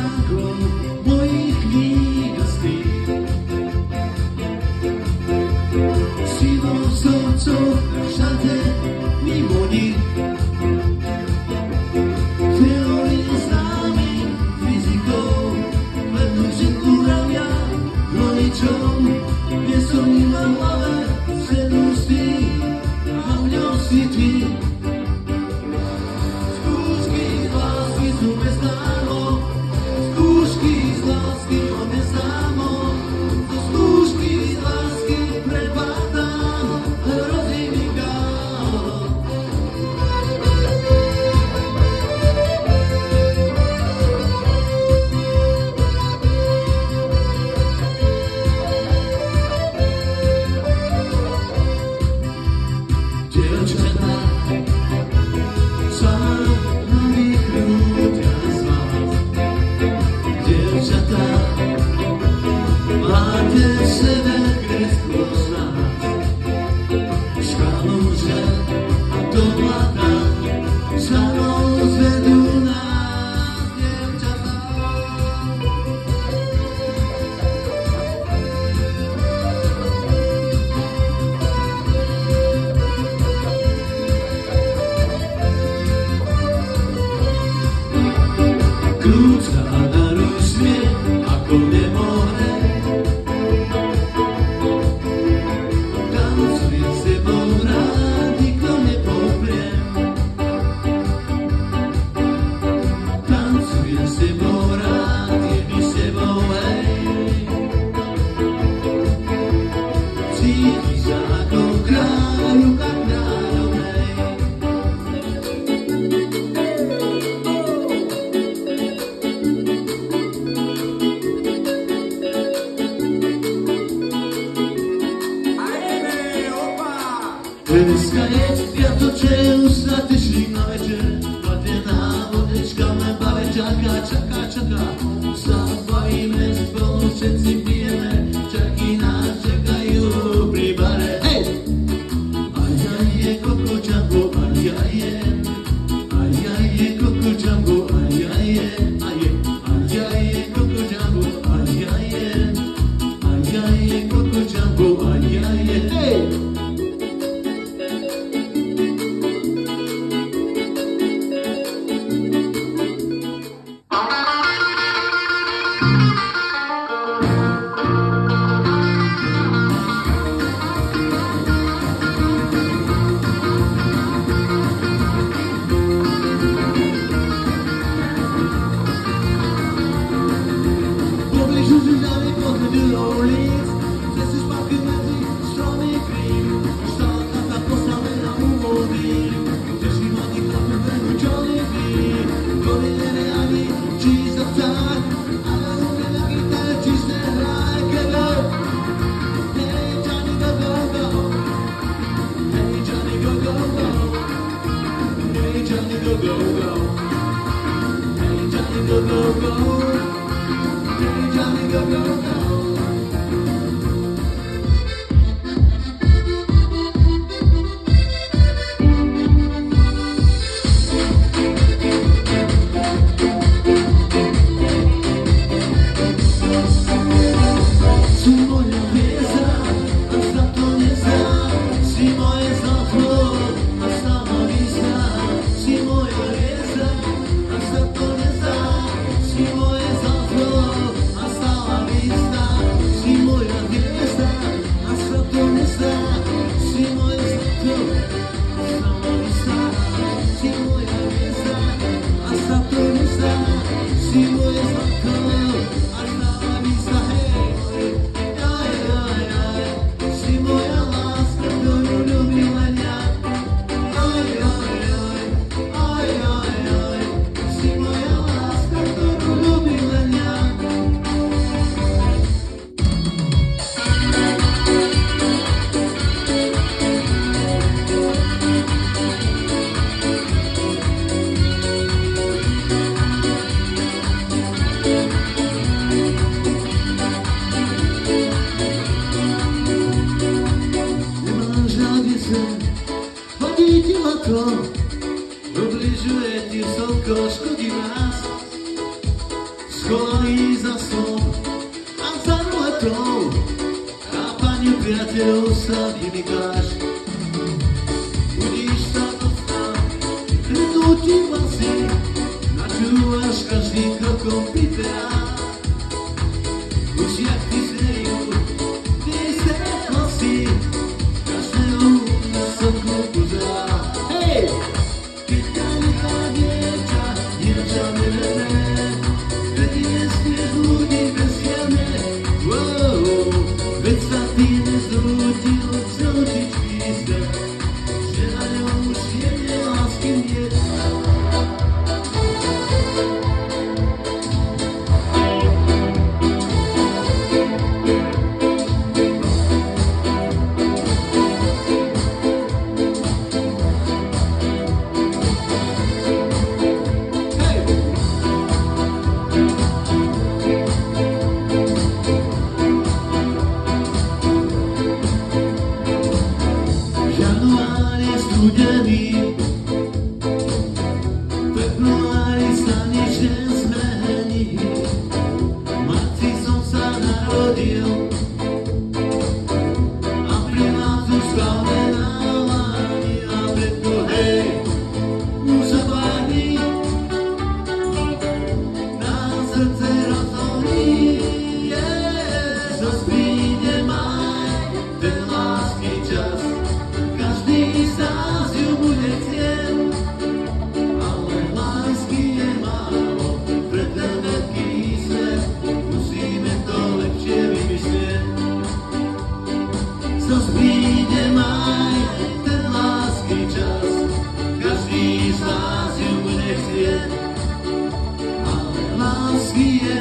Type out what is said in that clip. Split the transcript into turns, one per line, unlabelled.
stránkou mojich kníh a stých. Sivou srdcov všade mimo nich. Teórie známym fyzikou vedú, že uravia rodičom. Nie som im v hlave sednústý a v ňom si ty. Skúšky z lásky sú beznámo, skúšky z lásky o neznámo. Do skúšky z lásky prepadám, hrozí mi kámo. Dievčatá sa nami krútia z vás. Dievčatá, máte v sebe kreslo z nás. Škalúže a do blata sa rozvedú nás, dievčatá. Krúca na rusne ako nemohne. Tancuje s tebou rád, nikto nepopriem. Tancuje s tebou rád, je mi s tebou, hej. Cíti sa ako kráľovka kráľovnej. Dneska je viatoče, už sa teším na večer. Platená vodečka me bave, čaká. Zabavíme spolu, všetci pijeme, čaky nás čakajú pri bare. Hej! Ajaj je Coco Jumbo, ajaj je. Ajaj je Coco Jumbo, ajaj je. Ajaj je Coco Jumbo, ajaj je. Ajaj je Coco Jumbo, ajaj je. Hej! Pobližu Žižany podvedilo ulic, cesty špatky medzi stromy krív. Štálka tá postavená u vody, teší mladý chlapec venú Johnny B. Dovidene ani čísla vták, ale umie na gitare čisté hraj, kebe. Hey Johnny go go go, hey Johnny go go go, hey Johnny go go go, hey Johnny go go go. Hey Johnny, go, go, go. Si moja hviezda, a sa to nezdá. Si moje zlato, a sama výzda. Si moja hviezda, a sa to nezdá. Si moje zlato, a stála výzda. schovaný za stôl a za ruletou chápaniu priateľov sa vymykáš. Budíš sa do sna, kvetnú ti vlasy, načúvaš každý krokom piperá. Už jak ty znejú, ty svetlosti, každého na slnku pozerá. Hej! Keď ťa nechá dievča neverné, veď nesmieš ľudí bezsiadne. Veď sa ty nezrútil z očičky svet, že na ňom už jemne lásky niet. Január je studený, v februári sa nič nezmení. V marci som sa narodil, apríl nás už stále nálani a preto hej, už sa páni, na srdce rozhorí, zas príde maj, ten lásky čas. Každý z nás ju bude chcieť, ale lásky je málo pre ten veľký svet, musíme to lepšie vymyslieť. Zas príde maj, ten lásky čas, každý z nás ju bude chcieť, ale lásky je